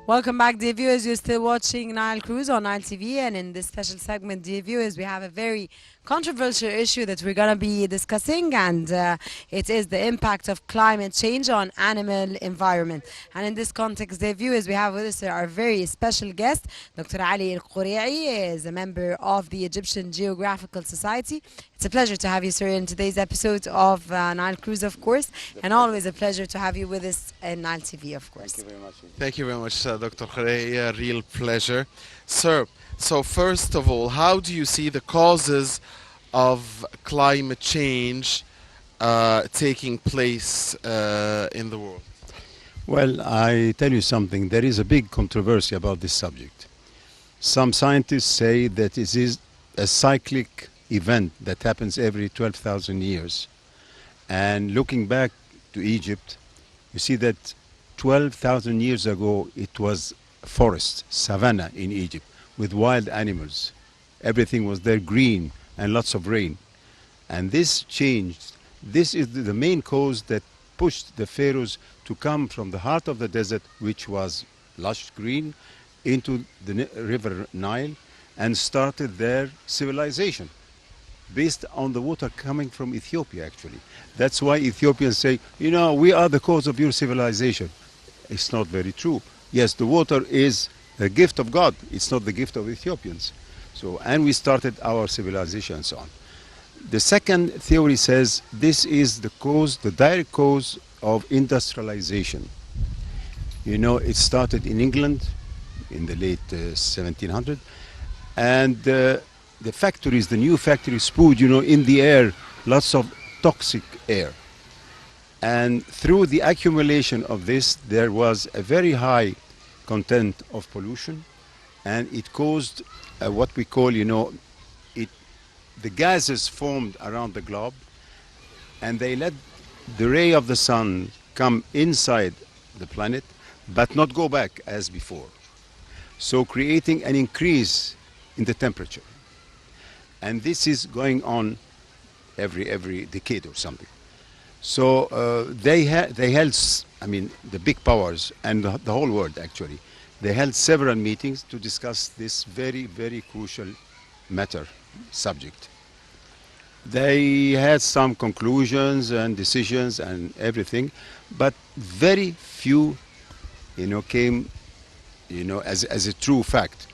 Welcome back, dear viewers. You're still watching Nile Cruise on Nile TV, and in this special segment, dear viewers, we have a very controversial issue that we're going to be discussing, and it is the impact of climate change on animal environment. And in this context, dear viewers, we have with us our very special guest, Dr. Ali Quriei, is a member of the Egyptian Geographical Society. It's a pleasure to have you, sir, in today's episode of Nile Cruise, of course, and always a pleasure to have you with us in Nile TV, of course. Thank you very much. Thank you very much, Dr. Quriei. A real pleasure. Sir, so first of all, how do you see the causes of climate change taking place in the world? Well, I tell you something. There is a big controversy about this subject. Some scientists say that it is a cyclic event that happens every 12,000 years. And looking back to Egypt, you see that 12,000 years ago it was forest, savanna in Egypt with wild animals. Everything was there green and lots of rain. And this changed. This is the main cause that pushed the pharaohs to come from the heart of the desert, which was lush green, into the river Nile and started their civilization based on the water coming from Ethiopia, actually. That's why Ethiopians say, you know, we are the cause of your civilization. It's not very true. Yes, the water is a gift of God. It's not the gift of Ethiopians. So, and we started our civilization and so on. The second theory says this is the cause, the direct cause of industrialization. You know, it started in England in the late 1700s, and the factories, the new factories spewed, you know, in the air, lots of toxic air. And through the accumulation of this, there was a very high content of pollution, and it caused what we call, you know, the gases formed around the globe, and they let the ray of the sun come inside the planet, but not go back as before. So creating an increase in the temperature. And this is going on every decade or something. So they held, I mean, the big powers and the whole world actually, they held several meetings to discuss this very, very crucial matter, subject. They had some conclusions and decisions and everything, but very few, you know, came, you know, as a true fact,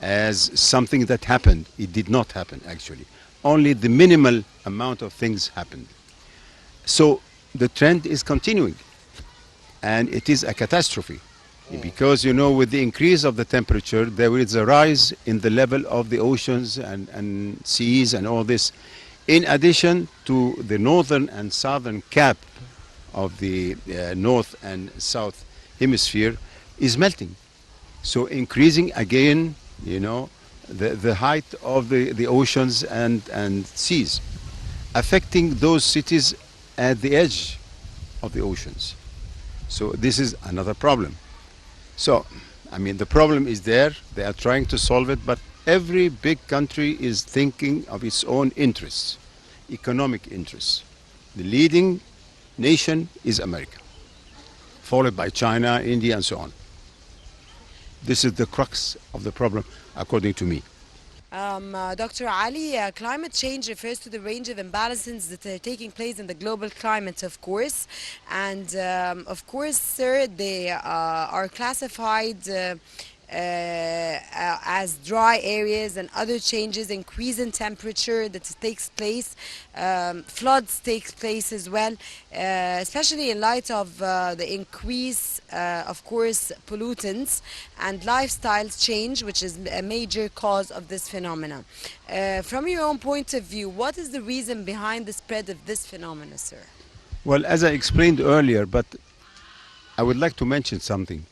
as something that happened. It did not happen actually. Only the minimal amount of things happened. So the trend is continuing, and it is a catastrophe. Because, you know, with the increase of the temperature, there is a rise in the level of the oceans and seas and all this. In addition to the northern and southern cap of the north and south hemisphere is melting. So increasing again, you know, the height of the oceans and seas, affecting those cities at the edge of the oceans. So this is another problem. So, I mean, the problem is there. They are trying to solve it, but every big country is thinking of its own interests, economic interests. The leading nation is America, followed by China, India, and so on. This is the crux of the problem, according to me. Dr. Ali, climate change refers to the range of imbalances that are taking place in the global climate, of course. And of course, sir, they are classified as dry areas and other changes, increase in temperature that takes place, floods takes place as well, especially in light of the increase, of course, pollutants and lifestyles change, which is a major cause of this phenomena. From your own point of view, what is the reason behind the spread of this phenomena, sir? Well, as I explained earlier, but I would like to mention something.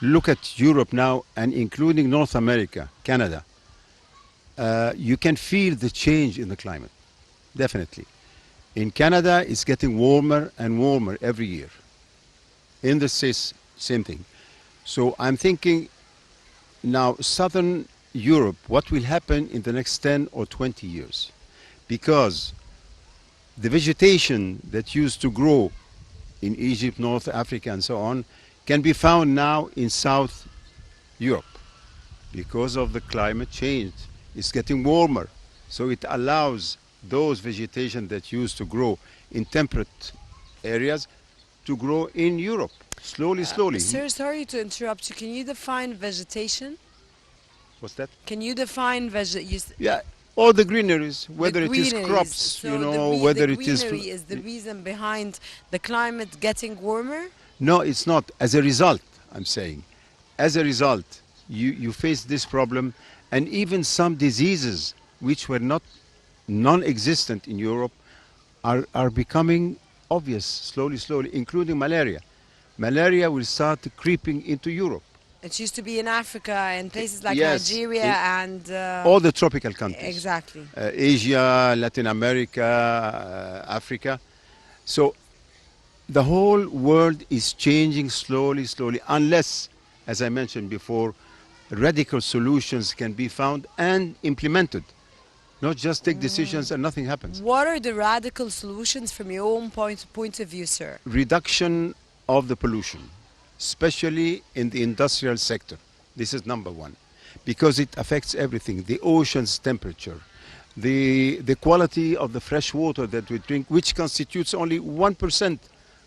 Look at Europe now, and including North America, Canada. You can feel the change in the climate, definitely. In Canada, it's getting warmer and warmer every year. In the States, same thing. So I'm thinking now, Southern Europe, what will happen in the next 10 or 20 years? Because the vegetation that used to grow in Egypt, North Africa, and so on, can be found now in South Europe, because of the climate change. It's getting warmer, so it allows those vegetation that used to grow in temperate areas to grow in Europe slowly, slowly. Sir, sorry to interrupt you. Can you define vegetation? What's that? Can you define Yeah, all the greeneries, the whether it is greeneries? crops, So the whether it is. greenery is the reason behind the climate getting warmer? No, it's not. As a result, I'm saying, as a result, you face this problem, and even some diseases which were not non-existent in Europe are becoming obvious slowly, slowly, including malaria. Malaria will start creeping into Europe. It used to be in Africa and places like Yes, Nigeria in and all the tropical countries, exactly. Asia, Latin America, Africa. So the whole world is changing slowly, slowly, unless, as I mentioned before, radical solutions can be found and implemented. Not just take decisions and nothing happens. What are the radical solutions from your own point of view, sir? Reduction of the pollution, especially in the industrial sector. This is number one, because it affects everything. The ocean's temperature, the quality of the fresh water that we drink, which constitutes only 1%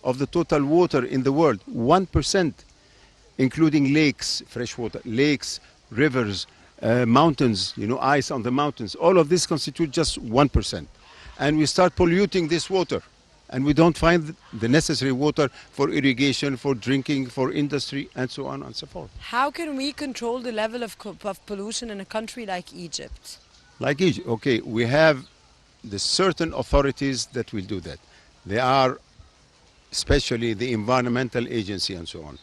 of the total water in the world, 1%, including lakes, freshwater lakes, rivers, mountains, ice on the mountains. All of this constitute just 1%. And we start polluting this water. And we don't find the necessary water for irrigation, for drinking, for industry, and so on and so forth. How can we control the level of pollution in a country like Egypt? Like Egypt, okay, we have the certain authorities that will do that. They are especially the environmental agency and so on.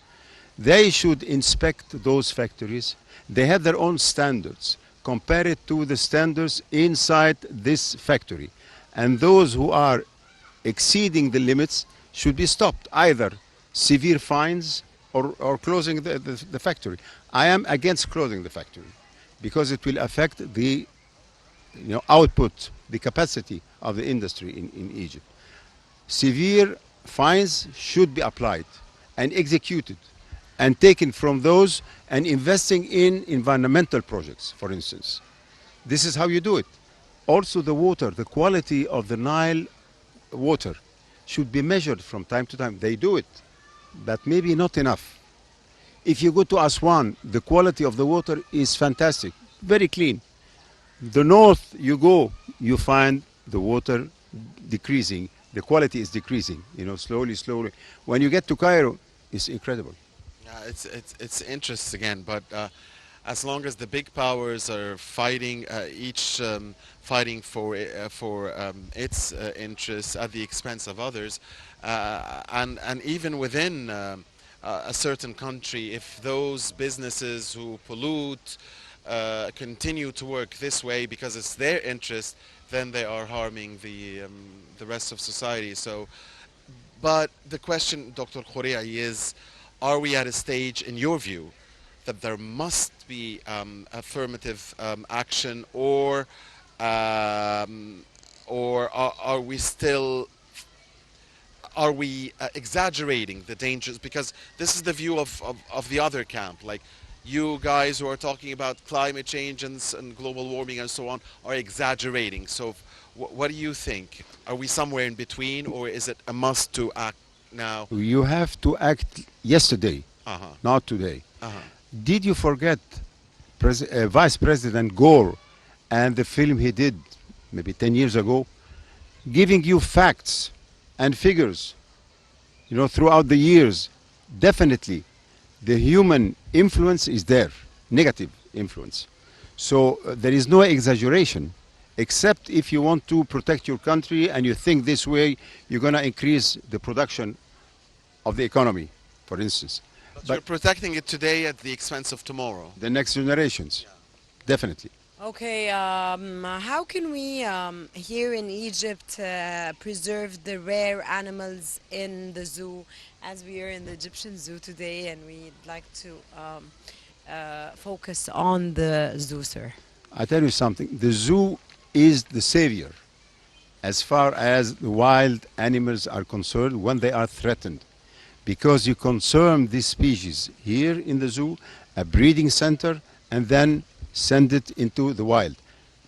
They should inspect those factories. They have their own standards. Compare it to the standards inside this factory. And those who are exceeding the limits should be stopped, either severe fines or closing the factory. I am against closing the factory because it will affect the output, the capacity of the industry in Egypt. Severe fines should be applied and executed and taken from those and investing in environmental projects, for instance. This is how you do it. Also the water, the quality of the Nile water should be measured from time to time. They do it, but maybe not enough. If you go to Aswan, the quality of the water is fantastic, very clean. The north you go, you find the water decreasing. The quality is decreasing, slowly, slowly. When you get to Cairo, it's incredible. Yeah, it's interest again, but as long as the big powers are fighting, each fighting for its interests at the expense of others, and even within a certain country, if those businesses who pollute continue to work this way because it's their interest, then they are harming the rest of society. So, but the question, Dr. Quriei, is: are we at a stage, in your view, that there must be affirmative action, or are we still exaggerating the dangers? Because this is the view of the other camp, like you guys who are talking about climate change and global warming and so on are exaggerating. So what do you think? Are we somewhere in between, or is it a must to act now? You have to act yesterday, Uh-huh. not today. Uh-huh. Did you forget Vice President Gore and the film he did maybe 10 years ago, giving you facts and figures, throughout the years? Definitely, the human influence is there, negative influence. So there is no exaggeration, except if you want to protect your country and you think this way, you're going to increase the production of the economy, for instance. But you're protecting it today at the expense of tomorrow. The next generations, definitely. Okay, how can we here in Egypt preserve the rare animals in the zoo, as we are in the Egyptian zoo today, and we'd like to focus on the zoo, sir? I tell you something, the zoo is the savior as far as the wild animals are concerned when they are threatened, because you conserve this species here in the zoo a breeding center, and then send it into the wild.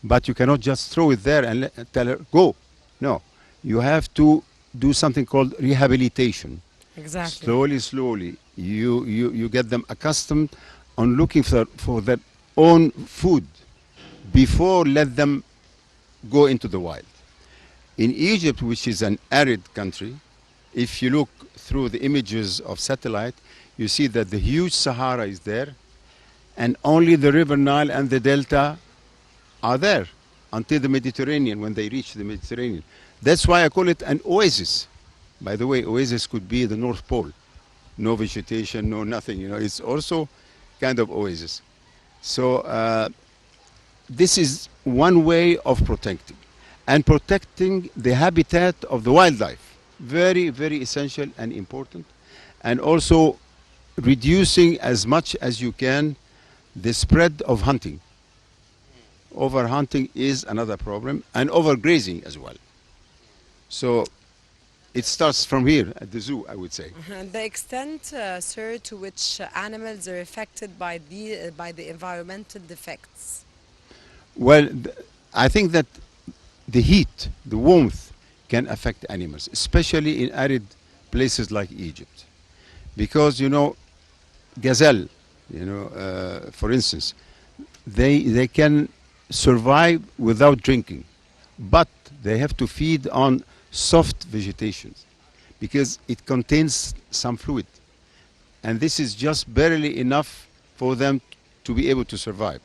But you cannot just throw it there and tell her, go. No. You have to do something called rehabilitation. Exactly. Slowly, slowly, you get them accustomed on looking for their own food before let them go into the wild. In Egypt, which is an arid country, if you look through the images of satellite, you see that the huge Sahara is there, and only the river Nile and the delta are there until the Mediterranean, when they reach the Mediterranean. That's why I call it an oasis. By the way, oasis could be the North Pole. No vegetation, no nothing. It's also kind of oasis. So this is one way of protecting. And protecting the habitat of the wildlife. Very, very essential and important. And also reducing as much as you can the spread of hunting. Overhunting is another problem, and overgrazing as well. So it starts from here at the zoo, I would say. The extent, sir, to which animals are affected by the environmental defects. Well, I think that the heat, the warmth, can affect animals, especially in arid places like Egypt. Because, gazelle, for instance, they can survive without drinking, but they have to feed on soft vegetation because it contains some fluid, and this is just barely enough for them to be able to survive.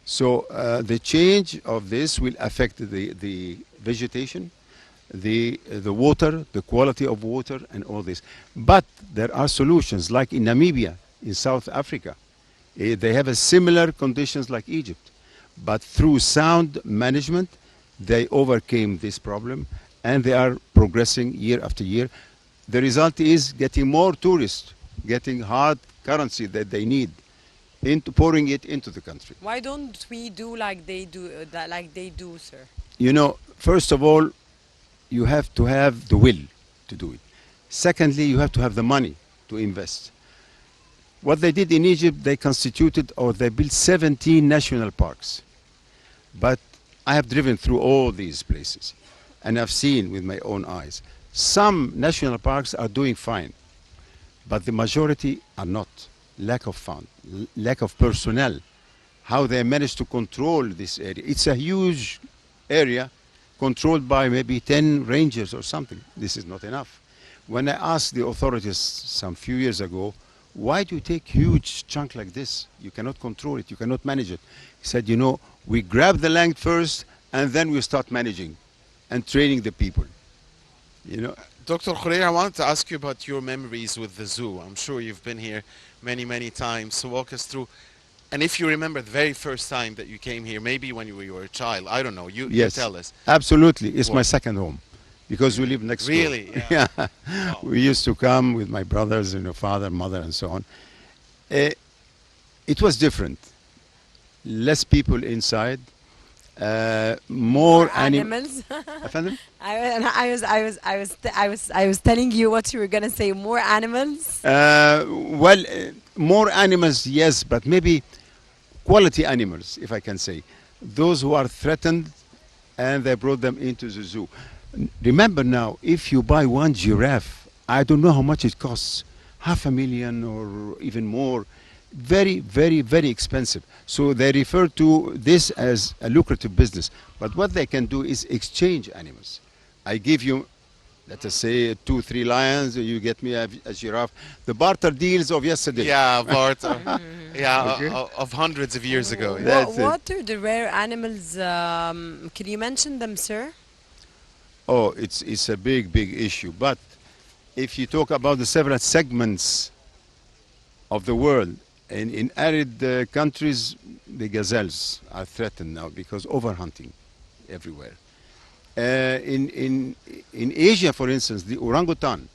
So the change of this will affect the vegetation, the water, the quality of water, and all this. But there are solutions, like in Namibia, in South Africa. They have a similar conditions like Egypt. But through sound management, they overcame this problem, and they are progressing year after year. The result is getting more tourists, getting hard currency that they need, pouring it into the country. Why don't we do like they do, sir? First of all, you have to have the will to do it. Secondly, you have to have the money to invest. What they did in Egypt, they constituted or they built 17 national parks. But I have driven through all these places, and I've seen with my own eyes. Some national parks are doing fine, but the majority are not. Lack of fund, lack of personnel, how they managed to control this area. It's a huge area controlled by maybe 10 rangers or something. This is not enough. When I asked the authorities some few years ago, why do you take huge chunk like this? You cannot control it, you cannot manage it. He said, we grab the land first and then we start managing and training the people. Dr. Quriei, I wanted to ask you about your memories with the zoo. I'm sure you've been here many, many times. So walk us through. And if you remember the very first time that you came here, maybe when you were a child, I don't know, you tell us. Absolutely. It's my second home because we live next door. Really? Yeah. Wow. We used to come with my brothers, father, mother, and so on. It was different. Less people inside. More animals. أفندم؟ I was telling you what you were gonna say. More animals. More animals, yes, but maybe quality animals, if I can say. Those who are threatened, and they brought them into the zoo. Remember now, if you buy one giraffe, I don't know how much it costs. $500,000 or even more. Very, very, very expensive. So they refer to this as a lucrative business. But what they can do is exchange animals. I give you, let us say, 2-3 lions, you get me a giraffe. The barter deals of yesterday. Yeah, barter. Okay. Of hundreds of years ago. Yeah. That's What are the rare animals? Can you mention them, sir? Oh, it's a big, big issue. But if you talk about the several segments of the world, in arid countries, the gazelles are threatened now because overhunting everywhere. In Asia, for instance, the orangutan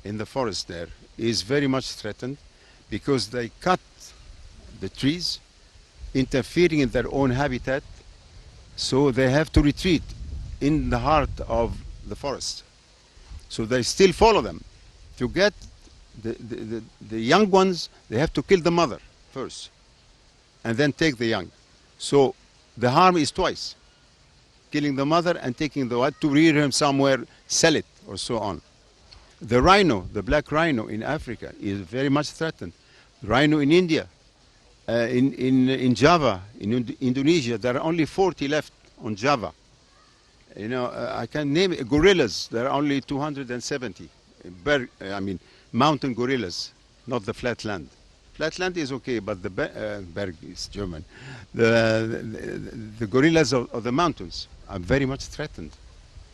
in the forest there is very much threatened because they cut the trees, interfering in their own habitat, so they have to retreat in the heart of the forest. So they still follow them to get the young ones, they have to kill the mother first and then take the young. So the harm is twice, killing the mother and taking the wife to rear him somewhere, sell it, or so on. The rhino, the black rhino in Africa, is very much threatened. Rhino in India, in Java, in Indonesia, there are only 40 left on Java. You know, I can name it. Gorillas, there are only 270. I mean, mountain gorillas, not the flatland. Flatland is okay, but the Berg is German. The gorillas of the mountains are very much threatened.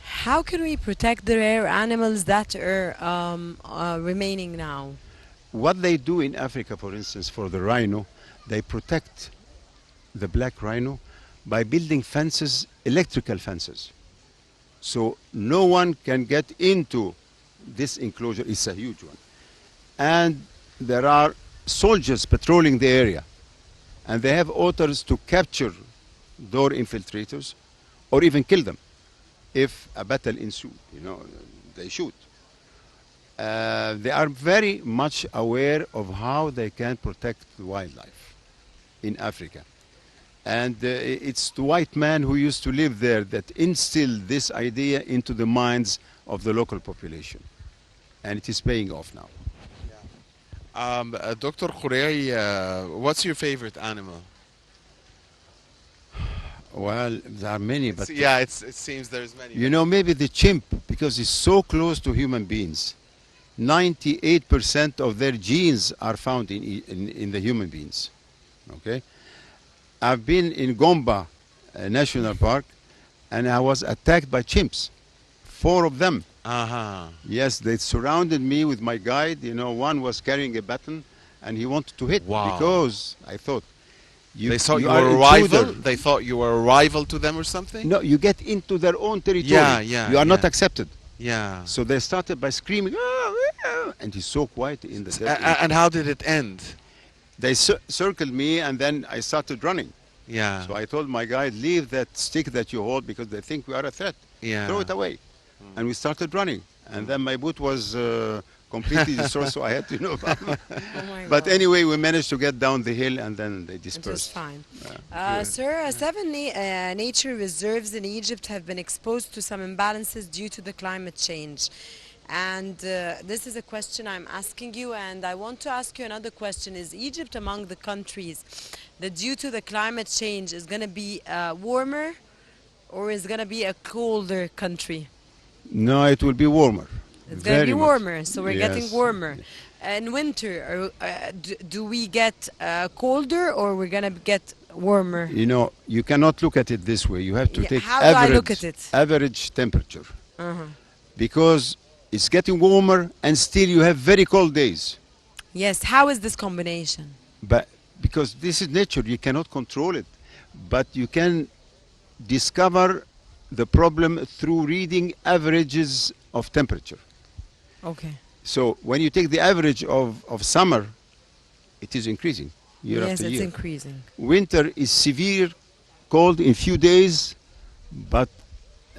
How can we protect the rare animals that are remaining now? What they do in Africa, for instance, for the rhino, they protect the black rhino by building fences, electrical fences. So no one can get into this enclosure. It's a huge one. And there are soldiers patrolling the area. And they have orders to capture door infiltrators or even kill them if a battle ensues. You know, they shoot. They are very much aware of how they can protect the wildlife in Africa. And it's the white man who used to live there that instilled this idea into the minds of the local population. And it is paying off now. Dr. Quriei, what's your favorite animal? Well, there are many, but Yeah, it seems there's many. you know, maybe the chimp, because it's so close to human beings. 98% of their genes are found in the human beings. Okay? I've been in Gomba National Park, and I was attacked by chimps. 4 of them. Uh-huh. Yes, they surrounded me with my guide. You know, one was carrying a baton, and he wanted to hit Wow. because I thought They thought you are were a intruder. rival? They thought you were a rival to them or something? No, you get into their own territory. Yeah, you are not yeah. accepted. Yeah. So they started by screaming, "Ah, ah," and he's so quiet in the desert. And how did it end? They circled me, and then I started running. Yeah. So I told my guide, leave that stick that you hold because they think we are a threat. Yeah. Throw it away. And we started running. And then my boot was completely destroyed, so I had to know. Oh my But God. anyway, we managed to get down the hill, and then they It was dispersed. fine. Good. Sir, 7 nature reserves in Egypt have been exposed to some imbalances due to the climate change. And this is a question I'm asking you, and I want to ask you another question. Is Egypt among the countries that due to the climate change is going to be warmer or is going to be a colder country? No, it will be warmer. It's going to be Very much. warmer, so we're getting Yes. warmer. In winter, do we get colder or we're going to get warmer? You know, you cannot look at it this way. You have to Yeah, take how do I look at it? average temperature. Uh-huh. Because it's getting warmer and still you have very cold days. Yes, how is this combination? But because this is nature, you cannot control it. But you can discover the problem through reading averages of temperature. Okay. So when you take the average of summer, it is increasing year Yes, after it's year. increasing. Winter is severe, cold in few days, but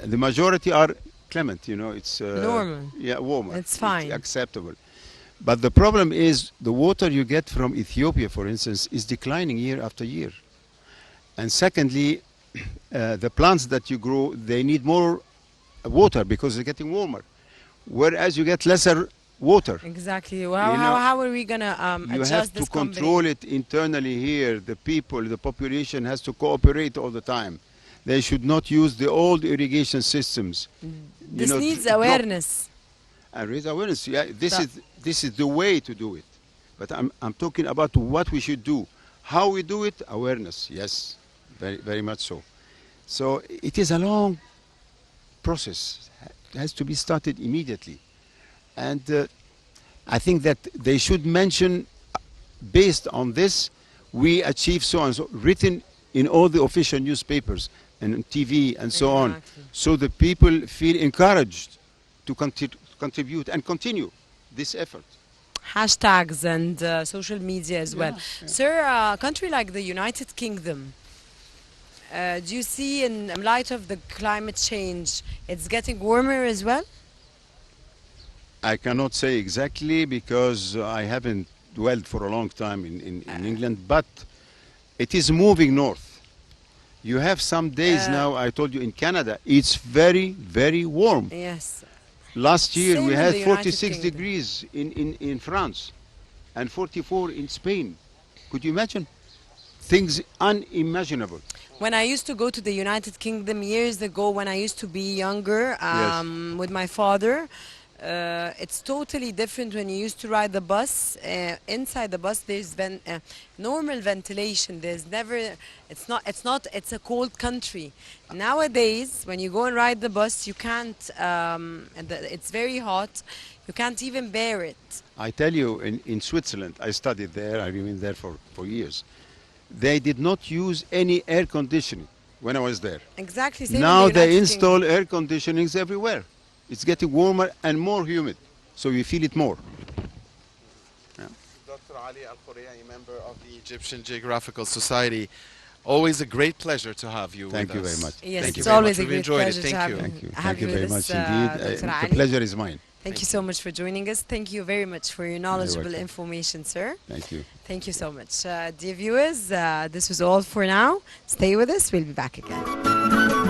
the majority are clement. You know, it's Normal. Yeah, warmer. It's fine. acceptable. But the problem is the water you get from Ethiopia, for instance, is declining year after year. And secondly, the plants that you grow, they need more water because they're getting warmer. Whereas you get lesser water. Exactly. Well, You know, how are we going to You adjust have to this control it internally here. The people, the population has to cooperate all the time. They should not use the old irrigation systems. This know, needs drop- awareness. And raise awareness. Yeah, So- this is the way to do it. But I'm talking about what we should do. How we do it, awareness. Yes, very, very much so. So it is a long process. It has to be started immediately. And I think that they should mention, based on this, we achieve so and so, written in all the official newspapers and TV and so on, Exactly. so the people feel encouraged to contribute and continue this effort. Hashtags and social media as well. Yeah. Sir, a country like the United Kingdom, do you see in light of the climate change, it's getting warmer as well? I cannot say exactly because I haven't dwelled for a long time in England, but it is moving north. You have some days Uh, now, I told you in Canada, it's very, very warm. yes. Last year we Same in had the United 46 Kingdom. degrees in France and 44 in Spain. Could you imagine? Things unimaginable. When I used to go to the United Kingdom years ago, when I used to be younger, Yes. with my father, it's totally different when you used to ride the bus. Inside the bus, there's normal ventilation. There's never. It's not. It's not. It's a cold country. Nowadays, when you go and ride the bus, you can't. It's very hot. You can't even bear it. I tell you, in Switzerland, I studied there, I remained there for years. They did not use any air conditioning when I was there. Exactly same in the Now they United install Kingdom. air conditionings everywhere. It's getting warmer and more humid, so you feel it more. Dr. Ali Al-Quriei, member of the Egyptian Geographical Society. Always a great pleasure to have you Thank with you us. very much. Yes, Thank you it's very always much. a We've great enjoyed pleasure it. to Thank have you. Thank you. have Thank you you very with much us, indeed. Dr. The Ali. pleasure is mine. Thank you so much for joining us. Thank you very much for your knowledgeable welcome. information, sir. Thank you. Thank you so much. Dear viewers, this was all for now. Stay with us. We'll be back again.